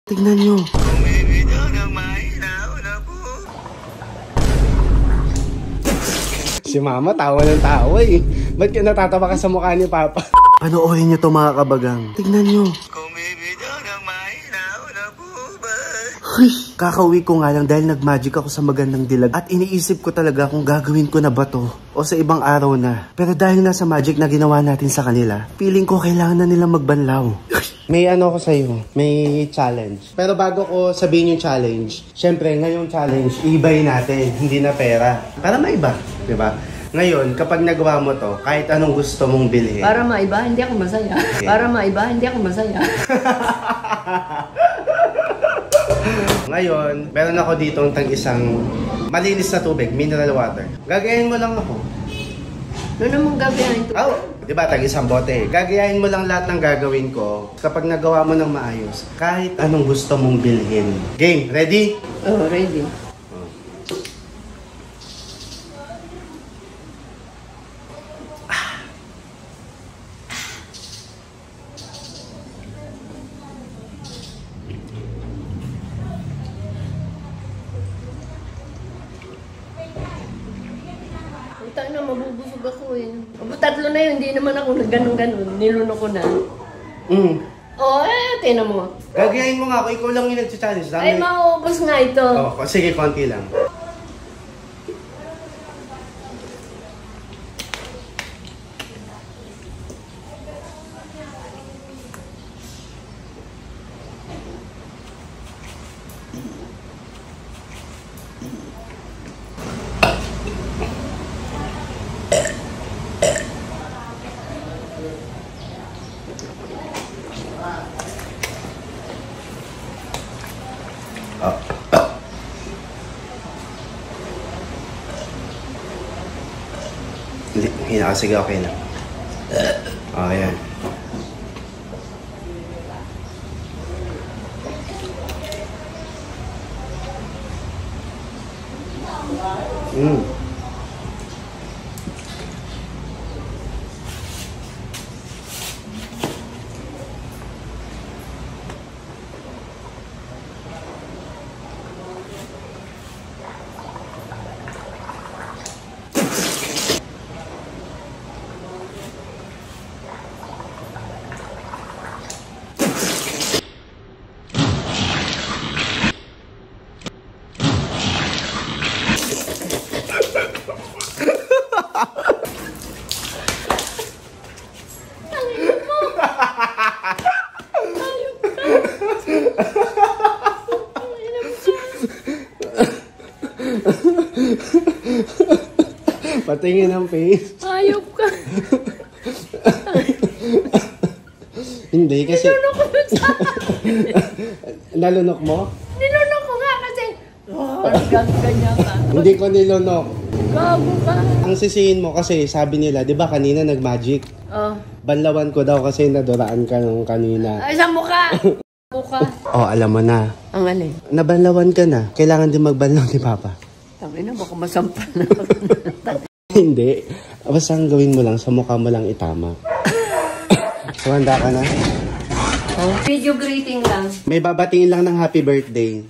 Tignan nyo. Si mama, tawa ng tawa eh. Ba't ka natatawa ka sa mukha ni Papa? Panoorin nyo to mga kabagang. Tignan nyo. Uy, kakauwi ko nga lang dahil nagmagic ako sa magandang dilag at iniisip ko talaga kung gagawin ko na ba to o sa ibang araw na. Pero dahil nasa magic na ginawa natin sa kanila, feeling ko kailangan na nila magbanlaw. May ano ko sa'yo, may challenge. Pero bago ko sabihin yung challenge, syempre ngayong challenge, iibayin natin, hindi na pera. Para maiba, di ba? Ngayon, kapag nagawa mo to, kahit anong gusto mong bilhin. Para maiba, hindi ako masaya. Okay. Para maiba, hindi ako masaya. Ngayon, meron ako dito isang malinis na tubig, mineral water. Gagayahin mo lang ako. Ano namang gagayahin ito? Oh, di ba, isang bote. Gagayahin mo lang lahat ng gagawin ko kapag nagawa mo ng maayos. Kahit anong gusto mong bilhin. Game, ready? Oh, ready. Tayo na, mabubusog ako eh. Tatlo na yun, hindi naman ako nagganon-ganon. Niluno ko na. Oo, tinan mo. Gagayahin mo nga ako, ikaw lang yung nag-challenge. Ay, mauubos nga ito. Oh, sige, konti lang. Sige, okay na. Oh, yan. Patingin ang face. Ayop ka. Hindi kasi... Nilunok ko sa akin. Nalunok mo? Nilunok ko nga kasi... ganyan ka. Hindi ko nilunok. Gago ka. Ang sisihin mo kasi sabi nila, di ba kanina nag-magic? Banlawan ko daw kasi naduraan ka nung kanina. Ay, sa mukha. Mukha. Oh, alam mo na. Ang alin? Nabanlawan ka na. Kailangan din magbanlaw ni Papa. Sabi na, baka masampal na. Hindi. Basta ang gawin mo lang, sa mukha mo lang itama. So, handa ka na? Video greeting lang. May babatiin lang ng happy birthday.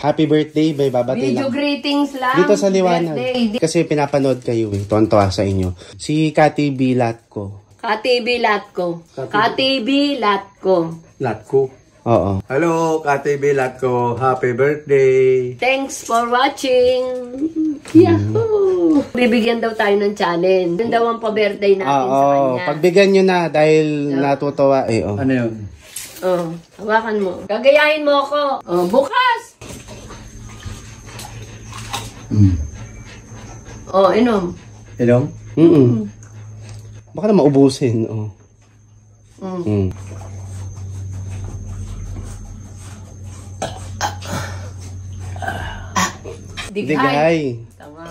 Happy birthday, may babatiin lang. Video greetings lang. Dito sa liwanag. Birthday. Kasi pinapanood kayo eh. Tontoa sa inyo. Si Kati B. Latko. Kati B. Latko. Kati B. Latko. Latko. Oo. Hello, Kati B. Latko. Happy birthday. Thanks for watching. Yahoo! Bibigyan daw tayo ng challenge. Yun daw ang pa-birthday natin sa kanya. Pagbigyan nyo na dahil natutuwa eh. Oh. Ano yun? Hawakan mo. Gagayahin mo ako. Bukas! Inom. Inom? Baka na maubusin. Digay. Tama.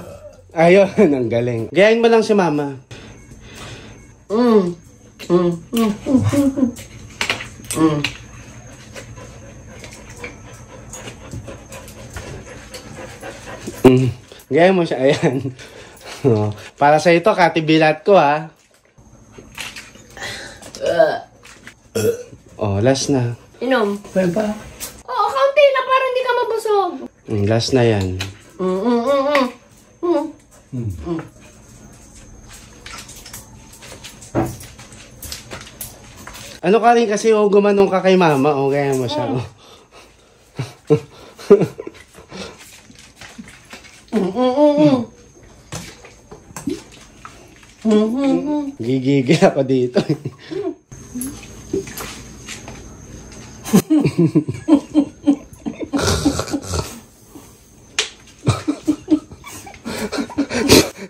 Ayun, ang galing. Gayahin mo lang si Mama. Gayahin mo siya. Ayan. Para sa ito, Kati Bilat ko ha. Last na. Inom. Pwede ba? Oo, busog. Last na yan. Ano ka rin kasi gumanong ka kay mama, kaya mo siya. Gigigil ako dito.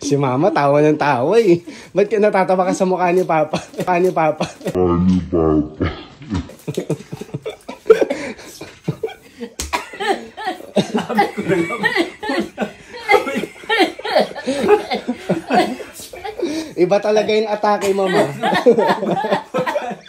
Si mama tawa ng tawa eh. Ba't ka natatawa ka sa mukha ni papa? Ni papa. Iba talaga yung atake, mama.